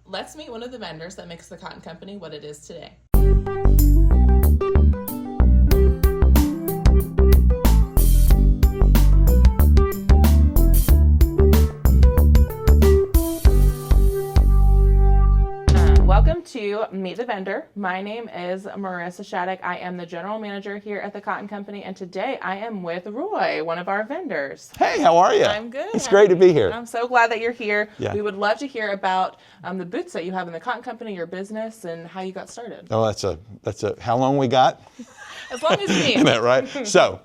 Let's meet one of the vendors that makes the cotton company what it is today. Welcome to Meet the Vendor. My name is Marissa Shattuck. I am the general manager here at the Cotton Company, and today I am with Roy, one of our vendors. Hey, how are you? I'm good. It's great to be here. I'm so glad that you're here. Yeah. We would love to hear about the booths that you have in the Cotton Company, your business, and how you got started. Oh, that's a how long we got? As long as you need. Isn't that right? So,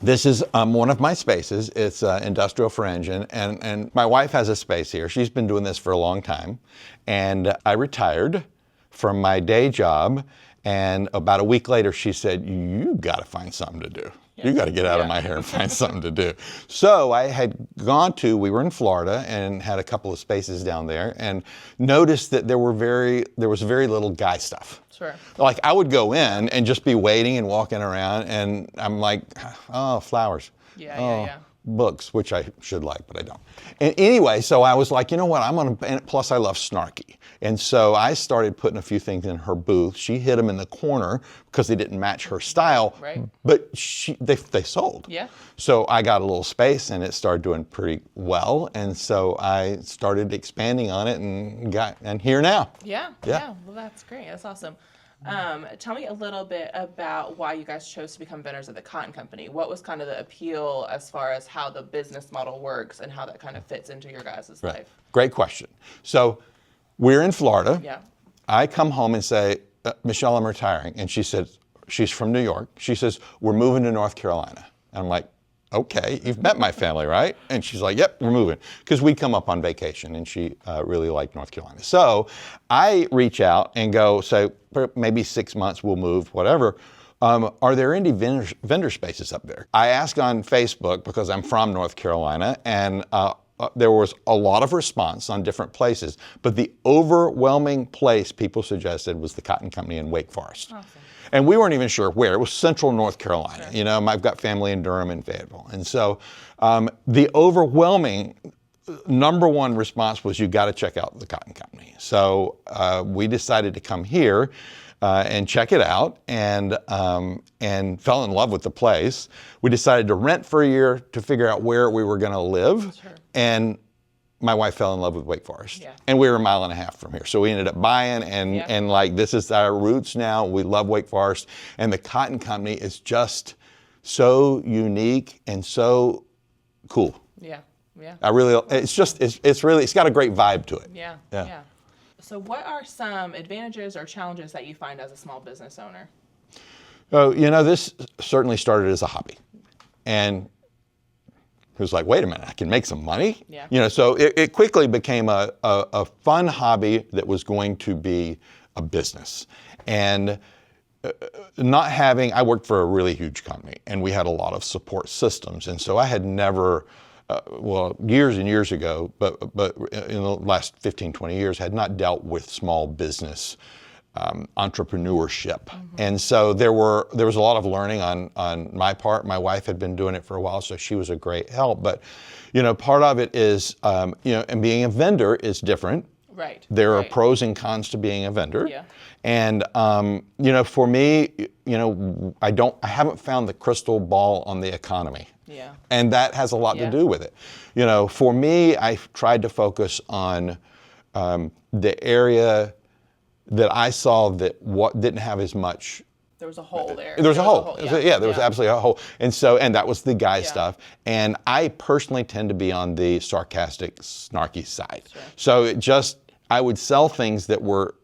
this is one of my spaces. It's Industrial Fringe, and my wife has a space here. She's been doing this for a long time, and I retired from my day job, and about a week later she said, you got to find something to do. Yeah. You got to get out of my hair and find something to do. So I had we were in Florida and had a couple of spaces down there and noticed that there was very little guy stuff. Sure. Like I would go in and just be waiting and walking around and I'm like, oh, flowers. Yeah. Books, which I should like, but I don't. And anyway, so I was like, you know what, and plus I love snarky. And so I started putting a few things in her booth. She hid them in the corner because they didn't match her style, right. But they sold. Yeah. So I got a little space and it started doing pretty well. And so I started expanding on it and here now. Yeah. Well, that's great. That's awesome. Tell me a little bit about why you guys chose to become vendors at the Cotton Company. What was kind of the appeal as far as how the business model works and how that kind of fits into your guys' life? Great question. So we're in Florida. Yeah. I come home and say, Michelle, I'm retiring. And she said, she's from New York. She says, we're moving to North Carolina. And I'm like, okay, you've met my family, right? And she's like, yep, we're moving. Because we come up on vacation and she really liked North Carolina. So I reach out and go, say, maybe 6 months we'll move, whatever. Are there any vendor spaces up there? I asked on Facebook because I'm from North Carolina and there was a lot of response on different places, but the overwhelming place people suggested was the Cotton Company in Wake Forest. Awesome. And we weren't even sure where. It was central North Carolina. Sure. You know, I've got family in Durham and Fayetteville. And so the overwhelming number one response was, you got to check out the Cotton Company. So we decided to come here and check it out and fell in love with the place. We decided to rent for a year to figure out where we were going to live. Sure. And my wife fell in love with Wake Forest. Yeah. And we were 1.5 miles from here. So we ended up buying and like, this is our roots now. We love Wake Forest. And the Cotton Company is just so unique and so cool. Yeah. It's got a great vibe to it. Yeah. So what are some advantages or challenges that you find as a small business owner? Oh, this certainly started as a hobby. And it was like, wait a minute, I can make some money? Yeah. So it quickly became a fun hobby that was going to be a business. And I worked for a really huge company and we had a lot of support systems. And so I had never, years and years ago, but in the last 15, 20 years, had not dealt with small business entrepreneurship. Mm-hmm. And so there was a lot of learning on my part. My wife had been doing it for a while, so she was a great help. But, part of it is, and being a vendor is different. Right. There are pros and cons to being a vendor. Yeah. And, for me, I haven't found the crystal ball on the economy. Yeah. And that has a lot to do with it. For me, I tried to focus on the area that I saw that didn't have as much. There was a hole there. There was a hole. There was absolutely a hole. And that was the guy Yeah. stuff. And I personally tend to be on the sarcastic, snarky side. Sure. So I would sell things that were,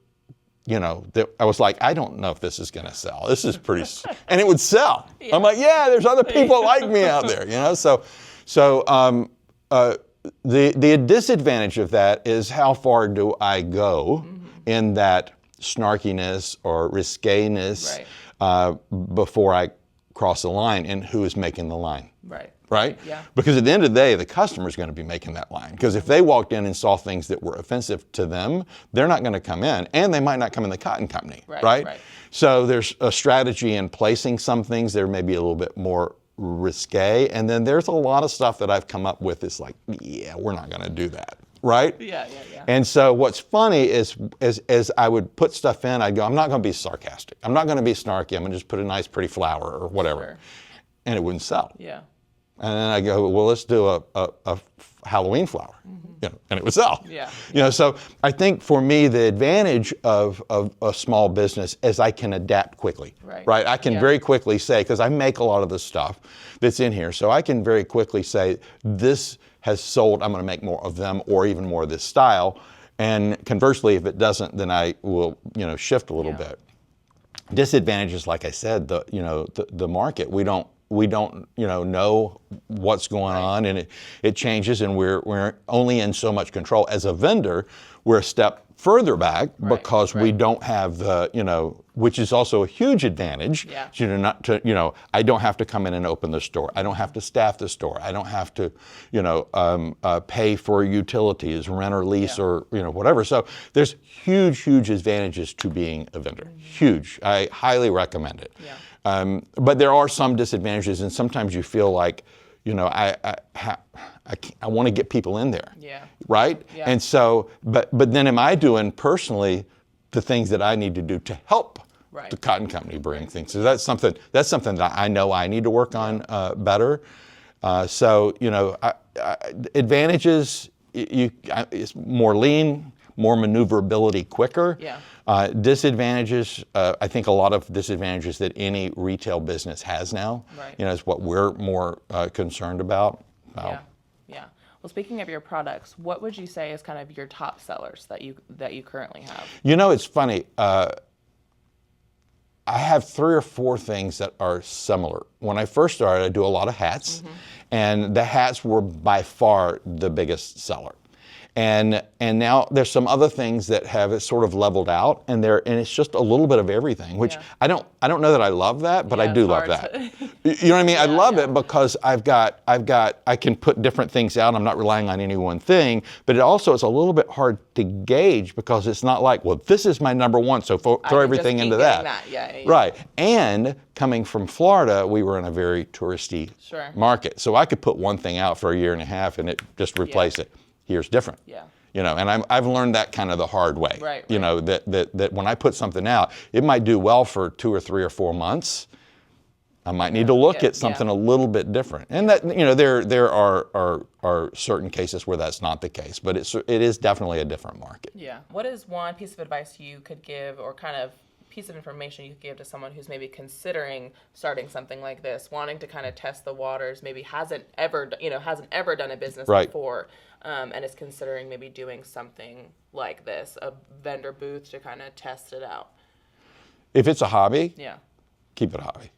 that I was like, I don't know if this is going to sell. This is pretty, and it would sell. Yeah. I'm like, there's other people like me out there, So the disadvantage of that is how far do I go in that snarkiness or risqueness before I cross the line, and who is making the line? Right? Yeah. Because at the end of the day, the customer's going to be making that line. Because if they walked in and saw things that were offensive to them, they're not going to come in, and they might not come in the Cotton Company, right? So there's a strategy in placing some things. There may be a little bit more risque, and then there's a lot of stuff that I've come up with. It's like, we're not going to do that. right? Yeah. And so what's funny is as I would put stuff in, I'd go, I'm not going to be sarcastic. I'm not going to be snarky. I'm going to just put a nice, pretty flower or whatever. Sure. And it wouldn't sell. Yeah. And then I go, well, let's do a Halloween flower, and it would sell. Yeah. So I think for me, the advantage of a small business is I can adapt quickly. Right. I can very quickly say, because I make a lot of the stuff that's in here, so I can very quickly say, this has sold, I'm going to make more of them or even more of this style. And conversely, if it doesn't, then I will, shift a little bit. Disadvantages, like I said, the market. We don't know what's going on, and it changes, and we're only in so much control. As a vendor, we're a step further back because we don't have the, which is also a huge advantage. I don't have to come in and open the store. I don't have to staff the store. I don't have to, pay for utilities, rent or lease or, whatever. So there's huge advantages to being a vendor. Huge. I highly recommend it. But there are some disadvantages, and sometimes you feel like, I want to get people in there, right? And so, but then am I doing personally the things that I need to do to help the cotton company bring things? So that's something that I know I need to work on better. Advantages, it's more lean, more maneuverability quicker. Disadvantages, I think a lot of disadvantages that any retail business has now, is what we're more concerned about. Yeah. Well, speaking of your products, what would you say is kind of your top sellers that you currently have? It's funny. I have 3 or 4 things that are similar. When I first started, I do a lot of hats, and the hats were by far the biggest seller. And now there's some other things that have sort of leveled out, and it's just a little bit of everything, which I don't know that I love that, but I do love that. You know what I mean? I love it because I can put different things out. I'm not relying on any one thing, but it also is a little bit hard to gauge because it's not like, well, this is my number one, so throw everything into that. Right. And coming from Florida, we were in a very touristy market, so I could put one thing out for a year and a half and it just replace it. Here's different. And I've learned that kind of the hard way. That when I put something out, it might do well for 2 or 3 or 4 months. I might need to look at something a little bit different. And that there are certain cases where that's not the case, but it is definitely a different market. What is one piece of advice you could give, or kind of piece of information you could give to someone who's maybe considering starting something like this, wanting to kind of test the waters, maybe hasn't ever done a business before, and is considering maybe doing something like this, a vendor booth to kind of test it out? If it's a hobby, keep it a hobby.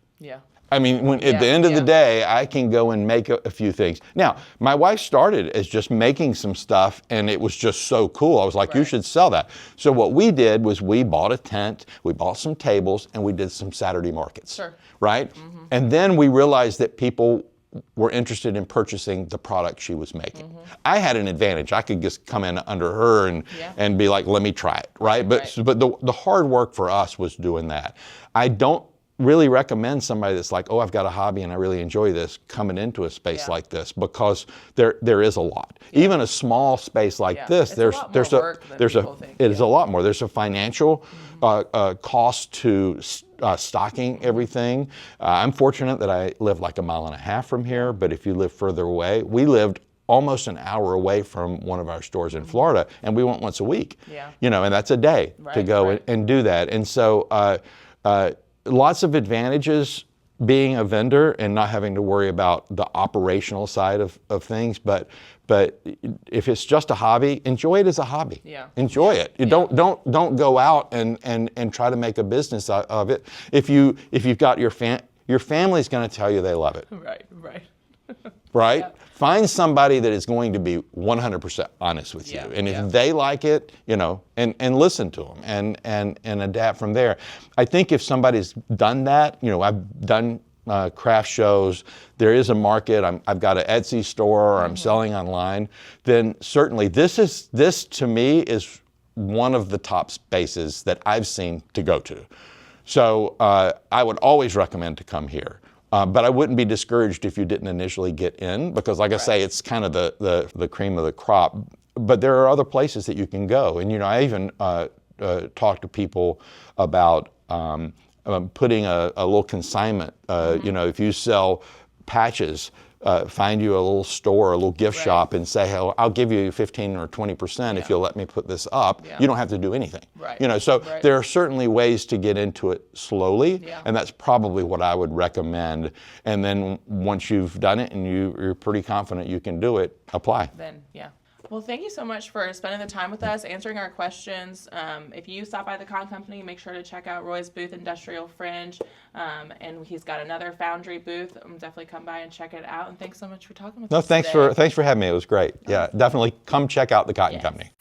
I mean, at the end of the day, I can go and make a few things. Now, my wife started as just making some stuff, and it was just so cool. I was like, you should sell that. So what we did was we bought a tent, we bought some tables, and we did some Saturday markets. Right? Mm-hmm. And then we realized that people were interested in purchasing the product she was making. Mm-hmm. I had an advantage. I could just come in under her and be like, let me try it, right? But the hard work for us was doing that. I don't really recommend somebody that's like, oh, I've got a hobby and I really enjoy this, coming into a space like this, because there is a lot. Even a small space like this, it is a lot more. There's a financial cost to stocking everything. I'm fortunate that I live like 1.5 miles from here, but if you live further away, we lived almost an hour away from one of our stores in Florida, and we went once a week. And that's a day to go and do that. And so lots of advantages being a vendor and not having to worry about the operational side of things. But if it's just a hobby, enjoy it as a hobby. Enjoy it. You don't go out and try to make a business of it. If you've got your family's going to tell you they love it. Right? Find somebody that is going to be 100% honest with you. And if they like it, and listen to them and adapt from there. I think if somebody's done that, I've done craft shows, there is a market, I've got an Etsy store, or I'm selling online, then certainly this to me is one of the top spaces that I've seen to go to. So I would always recommend to come here. But I wouldn't be discouraged if you didn't initially get in, because like I say, it's kind of the cream of the crop. but there are other places that you can go. And, I even talk to people about putting a little consignment. If you sell patches, find you a little store, a little gift shop, and say, "Oh, I'll give you 15 or 20% if you'll let me put this up." You don't have to do anything. So there are certainly ways to get into it slowly, and that's probably what I would recommend. And then once you've done it and you're pretty confident you can do it, apply. Then, Well, thank you so much for spending the time with us, answering our questions. If you stop by the Con Company, make sure to check out Roy's booth, Industrial Fringe, and he's got another Foundry booth. Definitely come by and check it out. And thanks so much for talking with us thanks today. for having me. It was great. Yeah, definitely come check out the Cotton Company.